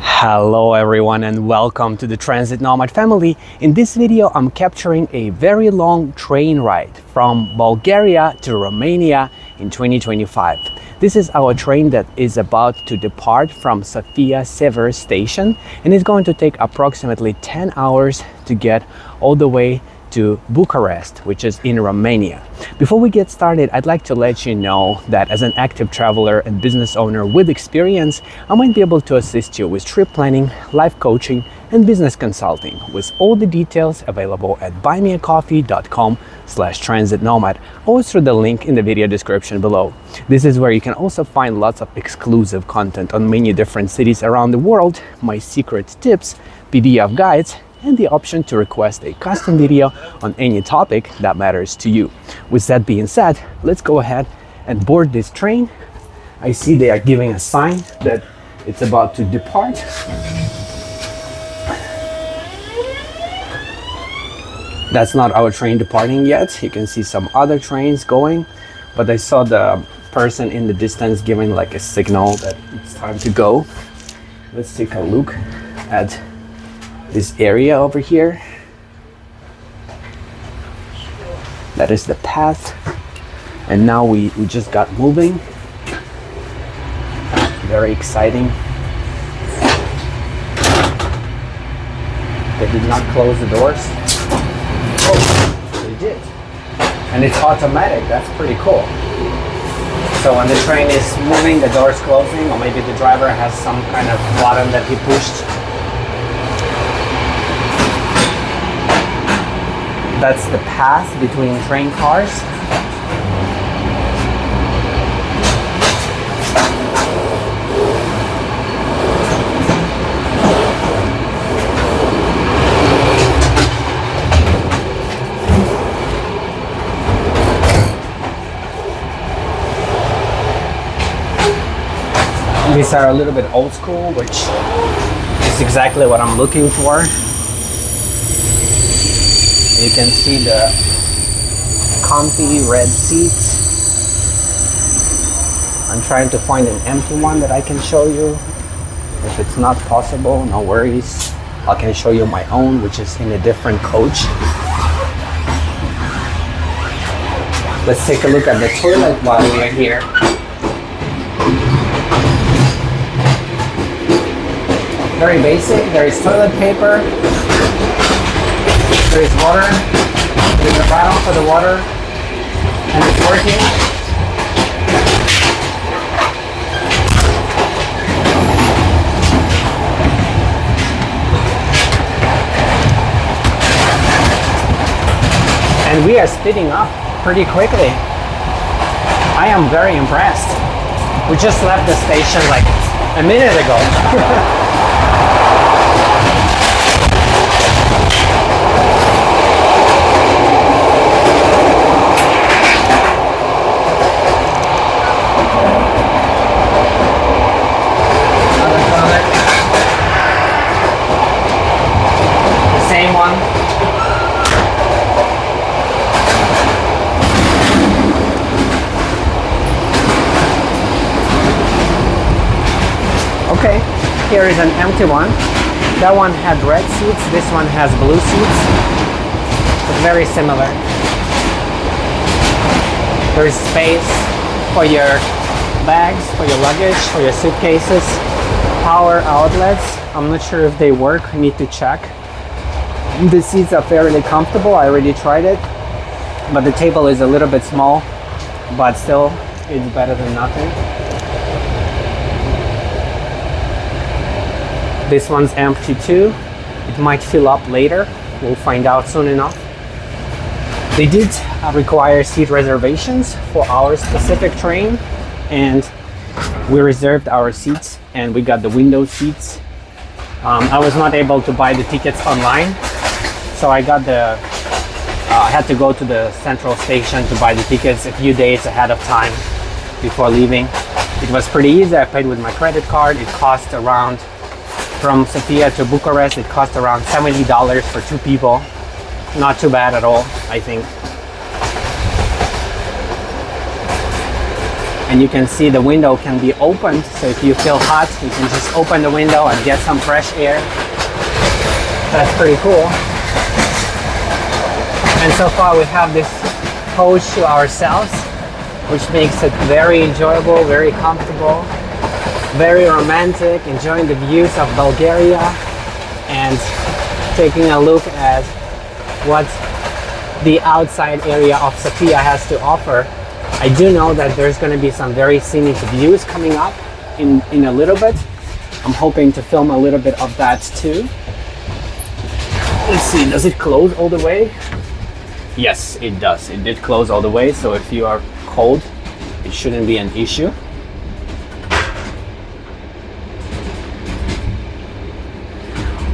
Hello everyone and welcome to the Transit Nomad family. In this video I'm capturing a very long train ride from Bulgaria to Romania in 2025. This is our train that is about to depart from Sofia station and it's going to take approximately 10 hours to get all the way to Bucharest, which is in Romania. Before we get started, I'd like to let you know that as an active traveler and business owner with experience, I might be able to assist you with trip planning, life coaching, and business consulting, with all the details available at buymeacoffee.com/transitnomad or through the link in the video description below. This is where you can also find lots of exclusive content on many different cities around the world, my secret tips, PDF guides, and the option to request a custom video on any topic that matters to you. With that being said, let's go ahead and board this train. I see they are giving a sign that it's about to depart. That's not our train departing yet. You can see some other trains going, but I saw the person in the distance giving like a signal that it's time to go. Let's take a look at this area over here. That is the path, and now we just got moving. Very exciting. They did not close the doors. Oh, they did, and it's automatic. That's pretty cool. So when the train is moving, the door's closing, or maybe the driver has some kind of button that he pushed. That's the path between train cars. These are a little bit old school, which is exactly what I'm looking for. You can see the comfy red seats. I'm trying to find an empty one that I can show you. If it's not possible, no worries. I can show you my own, which is in a different coach. Let's take a look at the toilet while we are here. Very basic. There is toilet paper. There is water, there is a bottle for the water, and it's working. And we are speeding up pretty quickly. I am very impressed. We just left the station like a minute ago. Okay, here is an empty one. That one had red seats, this one has blue seats. It's very similar. There is space for your bags, for your luggage, for your suitcases. Power outlets, I'm not sure if they work, I need to check. The seats are fairly comfortable, I already tried it. But the table is a little bit small, but still, it's better than nothing. This one's empty too. It might fill up later. We'll find out soon enough. They did require seat reservations for our specific train, and we reserved our seats and we got the window seats. I was not able to buy the tickets online, so I had to go to the central station to buy the tickets a few days ahead of time before leaving. It was pretty easy. I paid with my credit card. It cost around, from Sofia to Bucharest, it cost around $70 for 2 people. Not too bad at all, I think. and you can see the window can be opened, so if you feel hot you can just open the window and get some fresh air. That's pretty cool. And so far we have this coach to ourselves, which makes it very enjoyable, very comfortable, very romantic, enjoying the views of Bulgaria and taking a look at what the outside area of Sofia has to offer. I do know that there's going to be some very scenic views coming up in a little bit. I'm hoping to film a little bit of that too. Let's see, does it close all the way? Yes, it does. It did close all the way, so if you are cold, it shouldn't be an issue.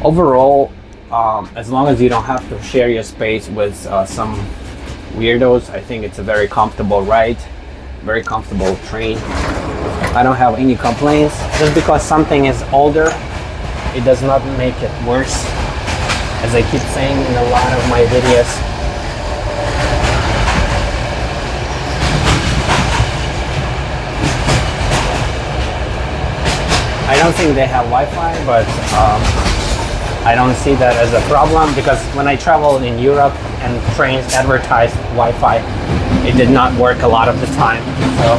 Overall, as long as you don't have to share your space with some weirdos, I think it's a very comfortable ride, very comfortable train. I don't have any complaints. Just because something is older, it does not make it worse, as I keep saying in a lot of my videos. I don't think they have Wi-Fi, but I don't see that as a problem, because when I traveled in Europe and trains advertised Wi-Fi, it did not work a lot of the time. So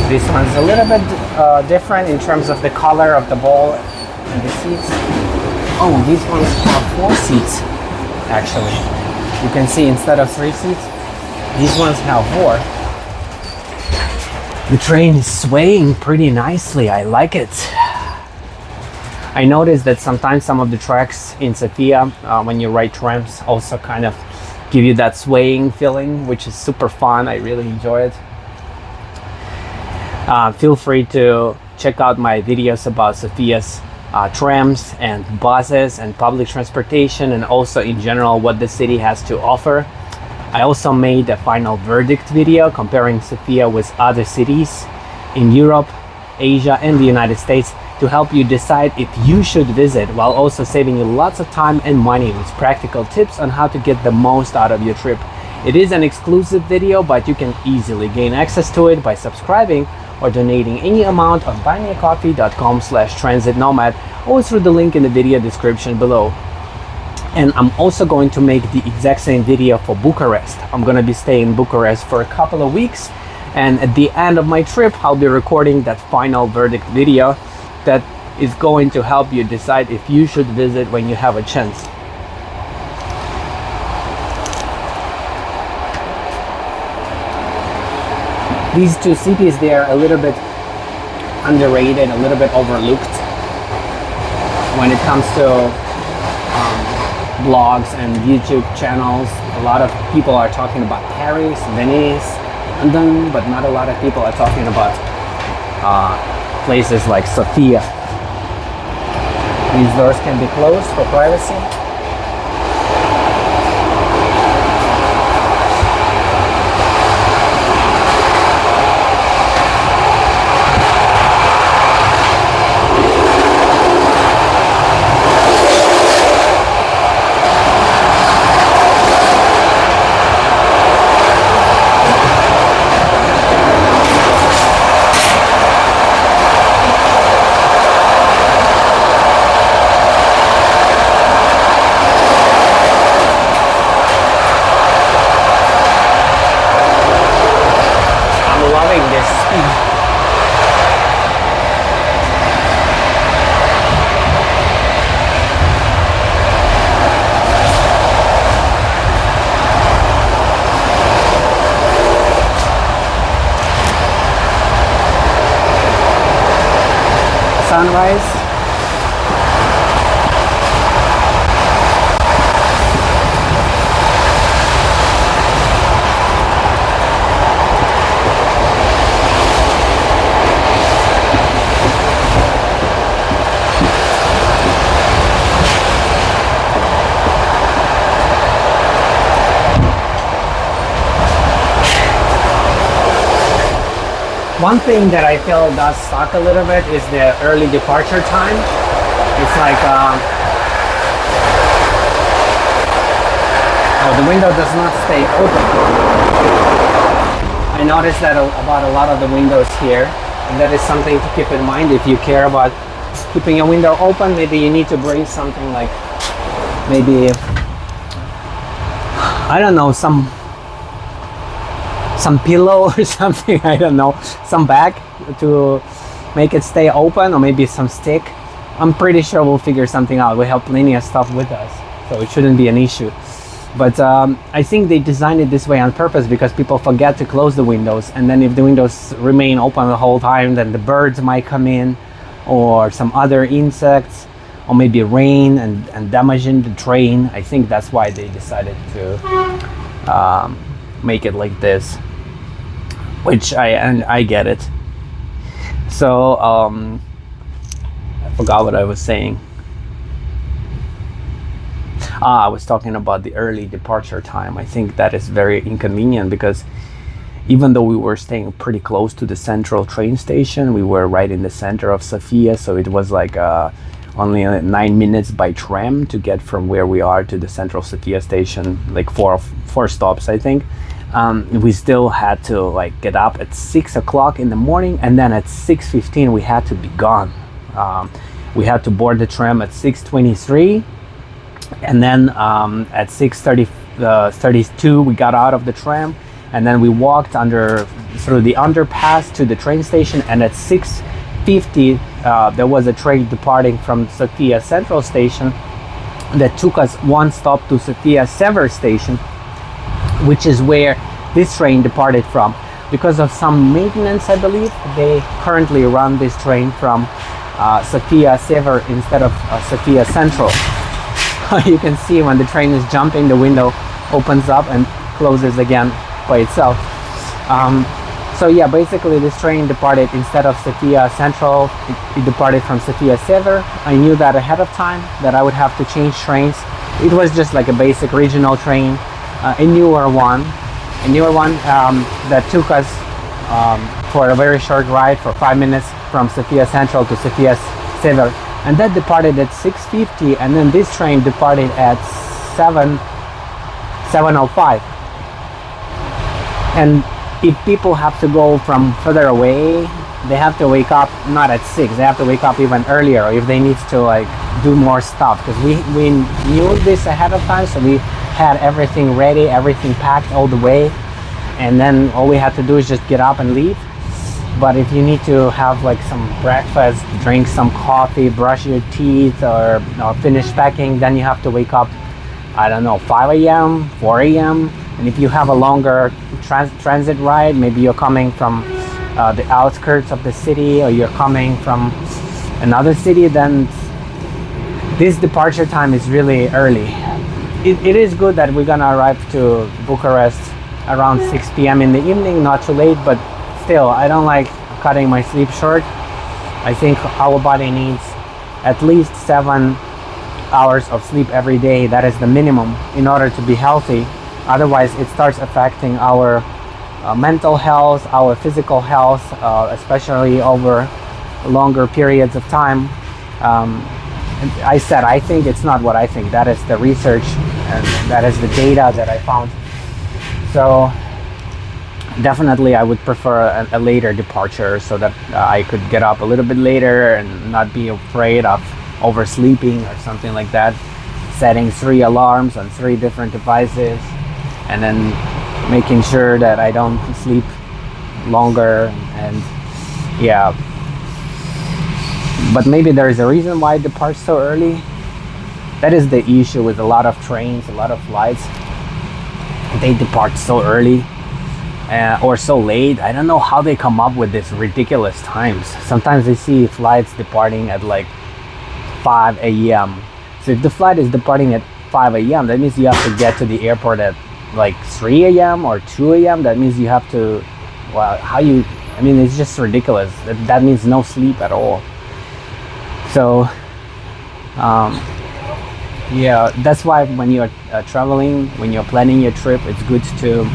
this one's a little bit different in terms of the color of the ball and the seats. Oh, these ones have 4 seats, actually. You can see instead of 3 seats, these ones have 4. The train is swaying pretty nicely. I like it. I noticed that sometimes some of the tracks in Sofia, when you ride trams, also kind of give you that swaying feeling, which is super fun. I really enjoy it. Feel free to check out my videos about Sofia's trams and buses and public transportation, and also in general what the city has to offer. I also made a final verdict video comparing Sofia with other cities in Europe, Asia and the United States to help you decide if you should visit, while also saving you lots of time and money with practical tips on how to get the most out of your trip. It is an exclusive video, but you can easily gain access to it by subscribing or donating any amount on buymeacoffee.com/transitnomad or through the link in the video description below. And I'm also going to make the exact same video for Bucharest. I'm going to be staying in Bucharest for a couple of weeks, and at the end of my trip I'll be recording that final verdict video that is going to help you decide if you should visit when you have a chance. These two cities, they are a little bit underrated, a little bit overlooked when it comes to blogs and YouTube channels. A lot of people are talking about Paris, Venice, London, but not a lot of people are talking about places like Sofia. These doors can be closed for privacy. Sunrise. One thing that I feel does suck a little bit is the early departure time. It's like, oh, the window does not stay open. I noticed that about a lot of the windows here, and that is something to keep in mind. If you care about keeping a window open, maybe you need to bring something like, maybe, I don't know, some pillow or something, I don't know, some bag to make it stay open, or maybe some stick. I'm pretty sure we'll figure something out. We have plenty of stuff with us, so it shouldn't be an issue. But I think they designed it this way on purpose because people forget to close the windows, and then if the windows remain open the whole time, then the birds might come in, or some other insects, or maybe rain and damaging the train. I think that's why they decided to make it like this, which I get it. So I forgot what I was saying. I was talking about the early departure time. I think that is very inconvenient because even though we were staying pretty close to the central train station, we were right in the center of Sofia, so it was like only 9 minutes by tram to get from where we are to the central Sofia station, like four stops, I think. We still had to like get up at 6 o'clock in the morning, and then at 6:15 we had to be gone. We had to board the tram at 6:23, and then at 6:32 we got out of the tram, and then we walked through the underpass to the train station, and at 6:50 there was a train departing from Sofia Central Station that took us one stop to Sofia Sever Station, which is where this train departed from. Because of some maintenance, I believe, they currently run this train from Sofia Sever instead of Sofia Central. You can see when the train is jumping, the window opens up and closes again by itself. So yeah, basically this train departed instead of Sofia Central, it departed from Sofia Sever. I knew that ahead of time, that I would have to change trains. It was just like a basic regional train, a newer one that took us for a very short ride for 5 minutes from Sofia Central to Sofia Sever, and that departed at 6:50, and then this train departed at 7:05. And if people have to go from further away, they have to wake up not at 6, they have to wake up even earlier, if they need to like do more stuff, because we knew this ahead of time, so we had everything ready, everything packed all the way, and then all we had to do is just get up and leave. But if you need to have like some breakfast, drink some coffee, brush your teeth, or finish packing, then you have to wake up, I don't know, 5 a.m., 4 a.m. And if you have a longer transit ride, maybe you're coming from the outskirts of the city, or you're coming from another city, then this departure time is really early. It is good that we're gonna arrive to Bucharest around 6 p.m. in the evening, not too late, but still, I don't like cutting my sleep short. I think our body needs at least 7 hours of sleep every day. That is the minimum in order to be healthy. Otherwise, it starts affecting our mental health, our physical health, especially over longer periods of time. I said, I think it's not what I think. That is the research, and that is the data that I found. So definitely I would prefer a later departure, so that I could get up a little bit later and not be afraid of oversleeping or something like that. Setting 3 alarms on 3 different devices, and then making sure that I don't sleep longer, and yeah. But maybe there is a reason why it departs so early. That is the issue with a lot of trains, a lot of flights. They depart so early or so late. I don't know how they come up with these ridiculous times. Sometimes I see flights departing at like 5 a.m. So if the flight is departing at 5 a.m., that means you have to get to the airport at like 3 a.m. or 2 a.m. That means you have to, well, I mean, it's just ridiculous. That means no sleep at all. So, yeah, that's why when you're traveling, when you're planning your trip, it's good to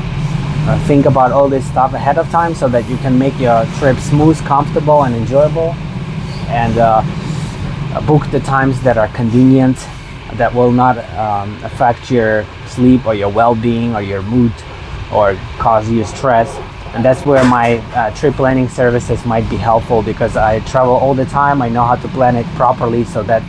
think about all this stuff ahead of time so that you can make your trip smooth, comfortable, and enjoyable, and book the times that are convenient, that will not affect your sleep or your well-being or your mood or cause you stress. And that's where my trip planning services might be helpful, because I travel all the time. I know how to plan it properly so that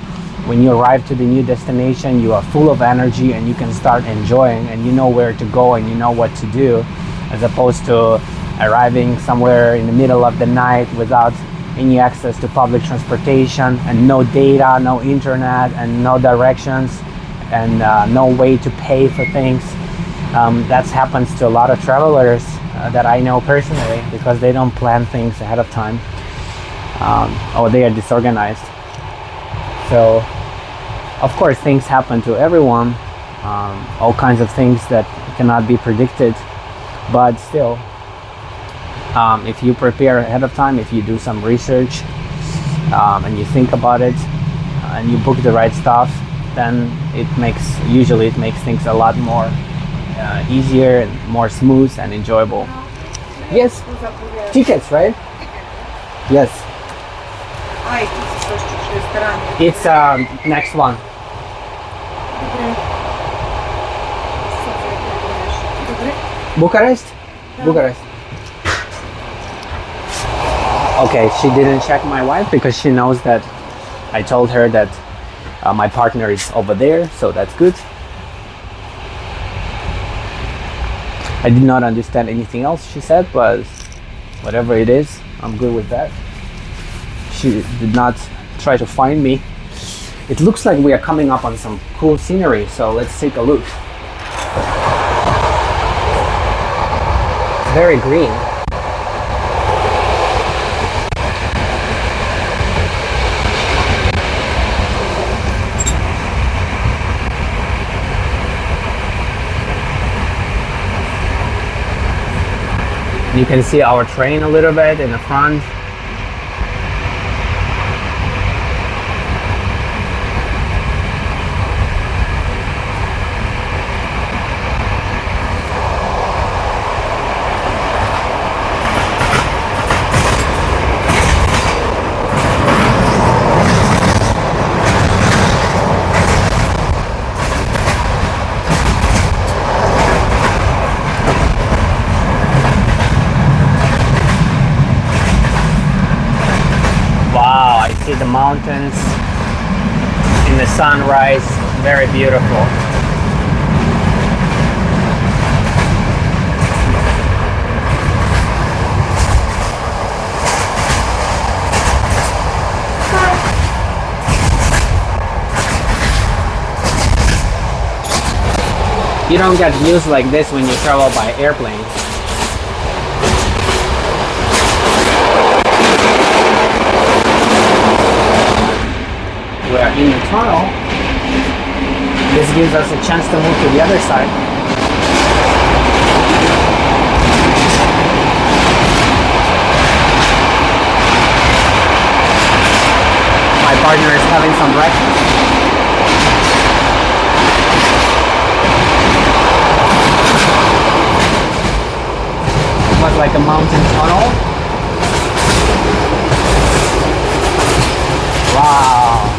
when you arrive to the new destination, you are full of energy and you can start enjoying, and you know where to go and you know what to do, as opposed to arriving somewhere in the middle of the night without any access to public transportation and no data, no internet, and no directions, and no way to pay for things. That happens to a lot of travelers that I know personally, because they don't plan things ahead of time, or they are disorganized. So of course things happen to everyone, all kinds of things that cannot be predicted, but still, if you prepare ahead of time, if you do some research, and you think about it, and you book the right stuff, then usually it makes things a lot more easier and more smooth and enjoyable. Yes, tickets, right? Yes. It's next one. Bucharest? Bucharest. Okay, she didn't check my wife because she knows that I told her that my partner is over there, so that's good. I did not understand anything else she said, but whatever it is, I'm good with that. She did not try to find me. It looks like we are coming up on some cool scenery, so let's take a look. It's very green. You can see our train a little bit in the front. See the mountains in the sunrise, very beautiful. You don't get views like this when you travel by airplane. We are in the tunnel. This gives us a chance to move to the other side. My partner is having some breakfast. It was like a mountain tunnel. Wow.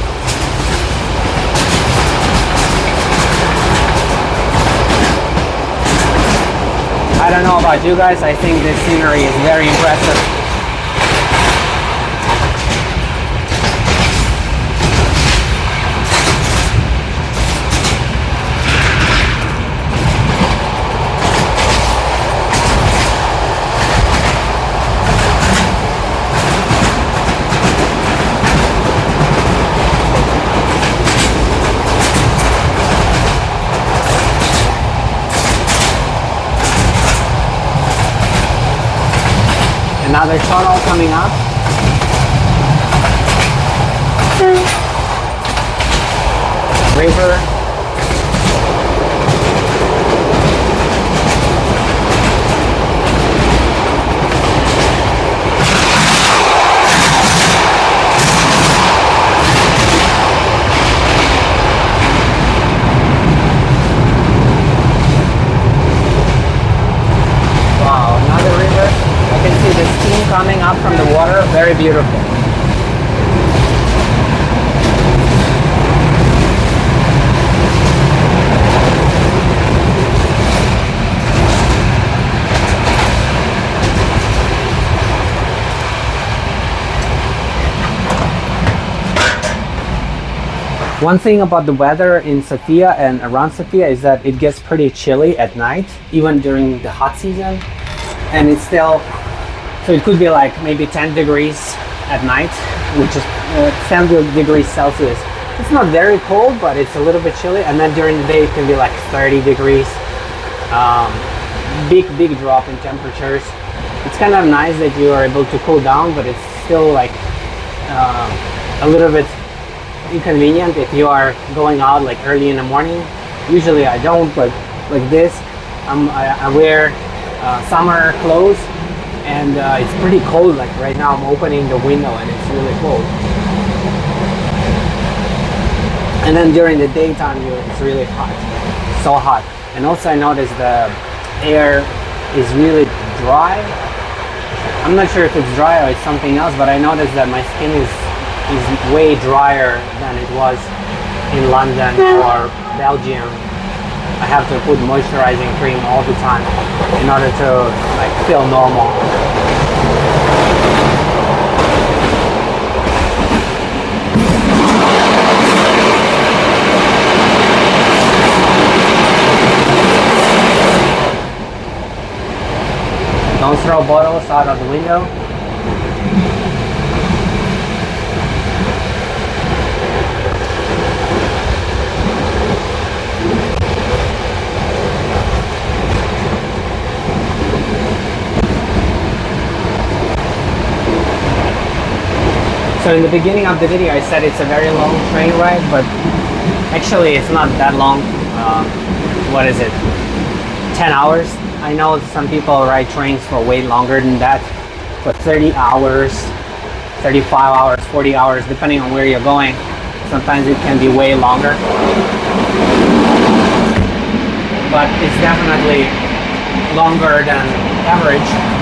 I don't know about you guys, I think this scenery is very impressive. Another tunnel coming up. River. One thing about the weather in Sofia and around Sofia is that it gets pretty chilly at night, even during the hot season. And it's still, so it could be like maybe 10 degrees at night, which is 10 degrees Celsius. It's not very cold, but it's a little bit chilly. And then during the day, it can be like 30 degrees. Big drop in temperatures. It's kind of nice that you are able to cool down, but it's still like a little bit inconvenient if you are going out like early in the morning. Usually I don't, but like this, I wear summer clothes, and it's pretty cold. Like right now I'm opening the window and it's really cold. And then during the daytime it's really hot, so hot. And also I noticed the air is really dry. I'm not sure if it's dry or it's something else, but I noticed that my skin is way drier than it was in London or Belgium. I have to put moisturizing cream all the time in order to like feel normal. Don't throw bottles out of the window. So in the beginning of the video I said it's a very long train ride, but actually it's not that long. What is it? 10 hours? I know some people ride trains for way longer than that, for 30 hours, 35 hours, 40 hours, depending on where you're going. Sometimes it can be way longer. But it's definitely longer than average.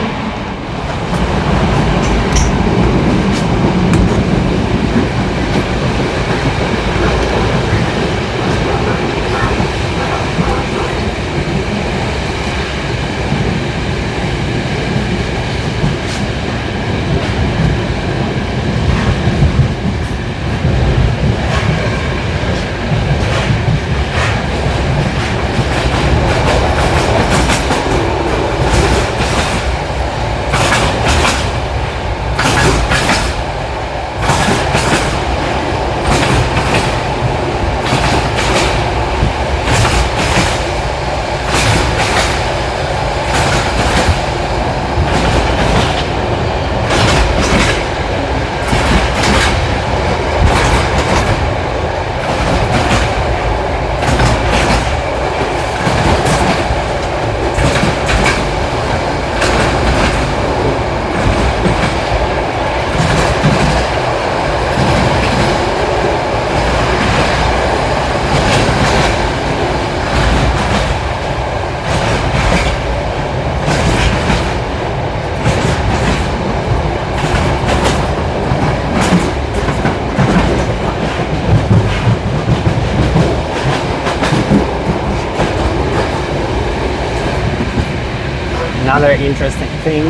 Another interesting thing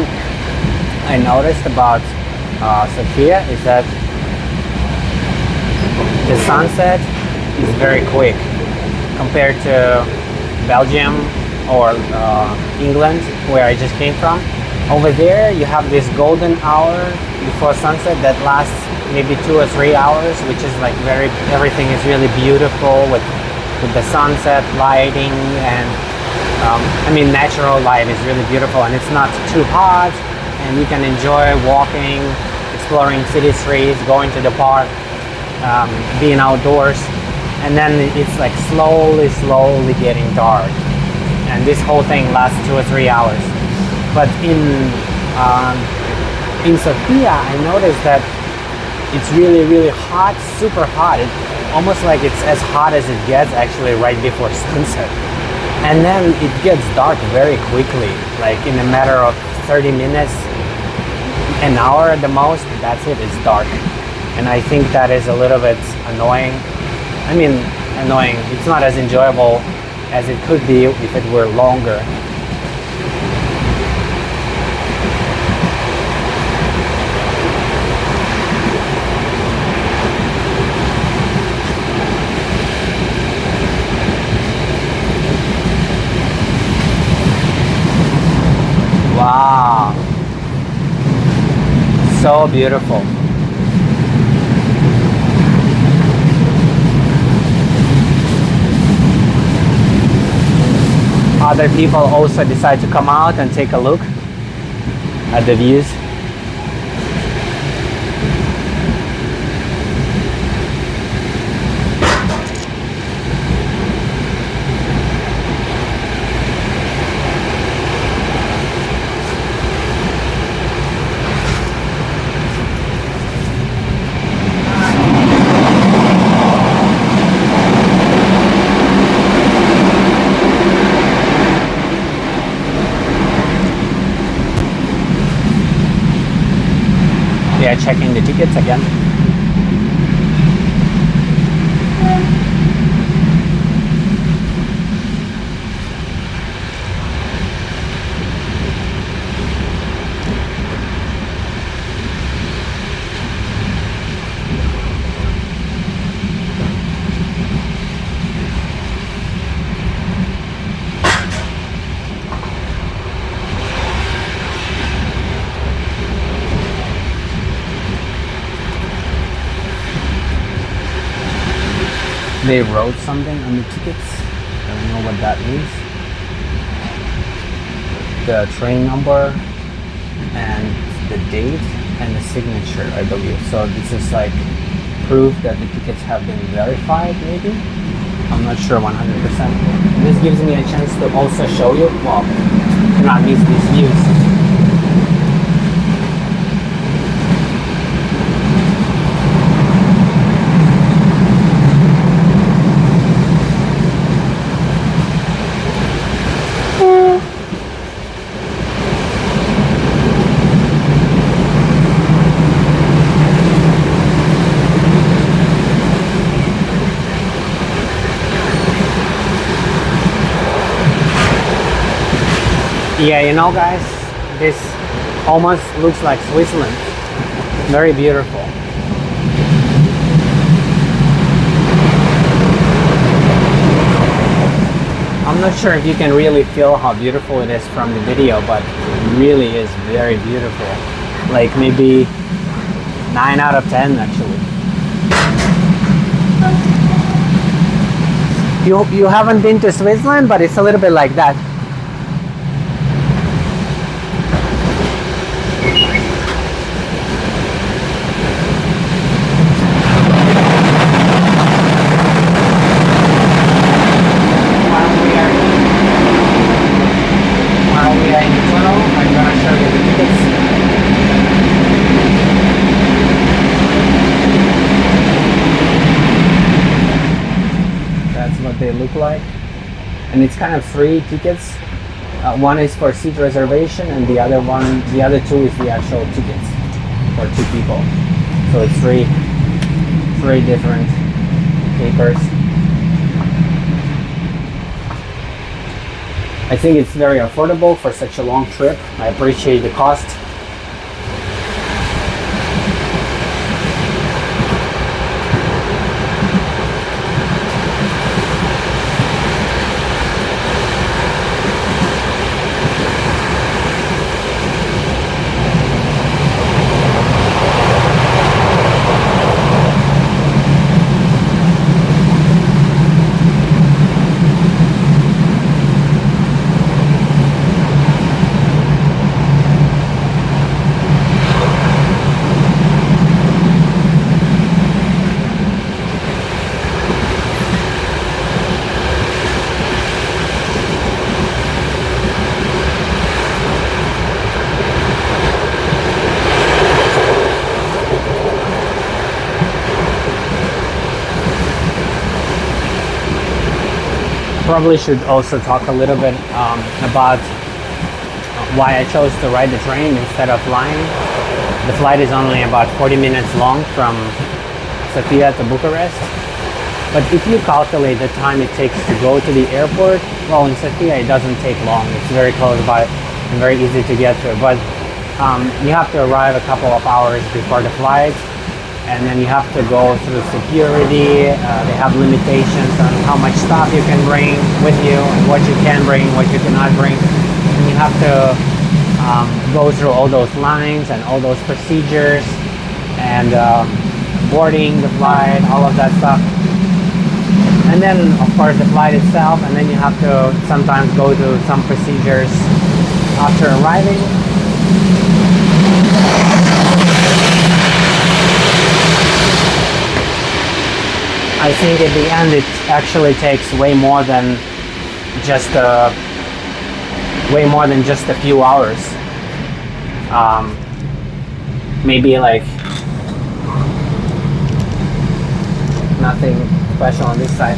I noticed about Sofia is that the sunset is very quick compared to Belgium or England, where I just came from. Over there you have this golden hour before sunset that lasts maybe 2 or 3 hours, which is like everything is really beautiful with the sunset lighting, and I mean natural light is really beautiful, and it's not too hot, and you can enjoy walking, exploring city streets, going to the park, being outdoors. And then it's like slowly getting dark, and this whole thing lasts 2 or 3 hours. But in Sofia I noticed that it's really hot, super hot. It almost like it's as hot as it gets actually right before sunset. And then it gets dark very quickly, like in a matter of 30 minutes, an hour at the most, that's it, it's dark. And I think that is a little bit annoying. I mean, annoying, it's not as enjoyable as it could be if it were longer. beautiful. Other people also decide to come out and take a look at the views. Yeah, checking the tickets again. They wrote something on the tickets. I don't know what that means. The train number and the date and the signature, I believe. So this is like proof that the tickets have been verified, maybe? I'm not sure 100%. This gives me a chance to also show you, well, do not miss these views. Yeah, you know guys, this almost looks like Switzerland. Very beautiful. I'm not sure if you can really feel how beautiful it is from the video, but it really is very beautiful. Like maybe 9 out of 10 actually. You haven't been to Switzerland, but it's a little bit like that. They look like, and it's kind of 3 tickets. One is for seat reservation, and the other 2 is the actual tickets for 2 people. So it's 3 different papers. I think it's very affordable for such a long trip. I appreciate the cost. Probably should also talk a little bit about why I chose to ride the train instead of flying. The flight is only about 40 minutes long from Sofia to Bucharest. But if you calculate the time it takes to go to the airport, well, in Sofia it doesn't take long. It's very close by and very easy to get to. But you have to arrive a couple of hours before the flight, and then you have to go through security. They have limitations on how much stuff you can bring with you and what you can bring, what you cannot bring. And you have to go through all those lines and all those procedures. and boarding the flight, all of that stuff. And then of course the flight itself, and then you have to sometimes go through some procedures after arriving. I think at the end it actually takes way more than just a few hours. Maybe like nothing special on this side.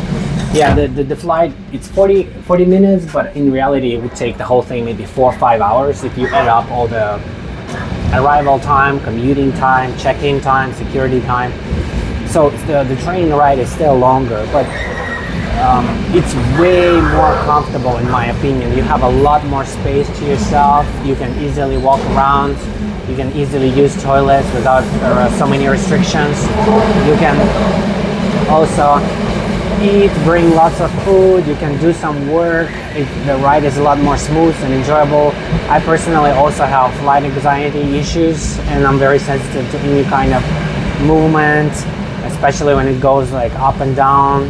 Yeah, the flight, it's 40 minutes, but in reality it would take the whole thing maybe 4 or 5 hours if you add up all the arrival time, commuting time, check-in time, security time. So the train ride is still longer, but it's way more comfortable in my opinion. You have a lot more space to yourself. You can easily walk around. You can easily use toilets without so many restrictions. You can also eat, bring lots of food. You can do some work. The ride is a lot more smooth and enjoyable. I personally also have flight anxiety issues, and I'm very sensitive to any kind of movement, especially when it goes like up and down.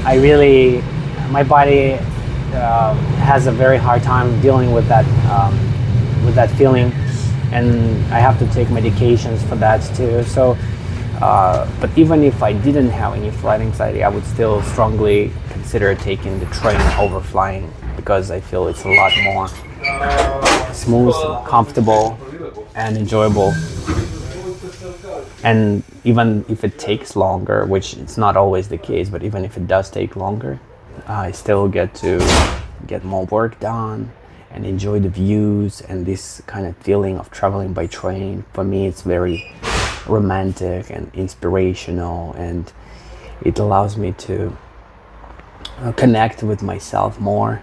My body has a very hard time dealing with that feeling, and I have to take medications for that too. So, but even if I didn't have any flight anxiety, I would still strongly consider taking the train over flying, because I feel it's a lot more smooth, comfortable, and enjoyable. And even if it takes longer, which it's not always the case, but even if it does take longer, I still get to get more work done and enjoy the views and this kind of feeling of traveling by train. For me, it's very romantic and inspirational, and it allows me to connect with myself more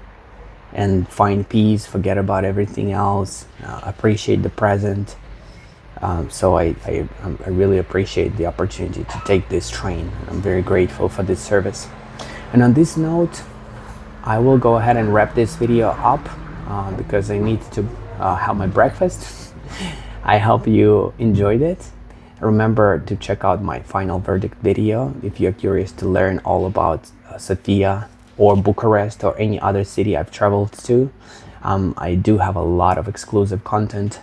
and find peace, forget about everything else, appreciate the present. So I really appreciate the opportunity to take this train. I'm very grateful for this service. And on this note, I will go ahead and wrap this video up because I need to have my breakfast. I hope you enjoyed it. Remember to check out my final verdict video if you're curious to learn all about Sofia or Bucharest or any other city I've traveled to. I do have a lot of exclusive content.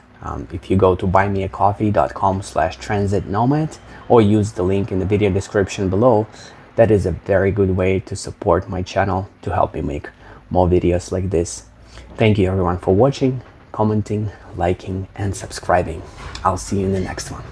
If you go to buymeacoffee.com/transitnomad or use the link in the video description below, that is a very good way to support my channel to help me make more videos like this. Thank you everyone for watching, commenting, liking, and subscribing. I'll see you in the next one.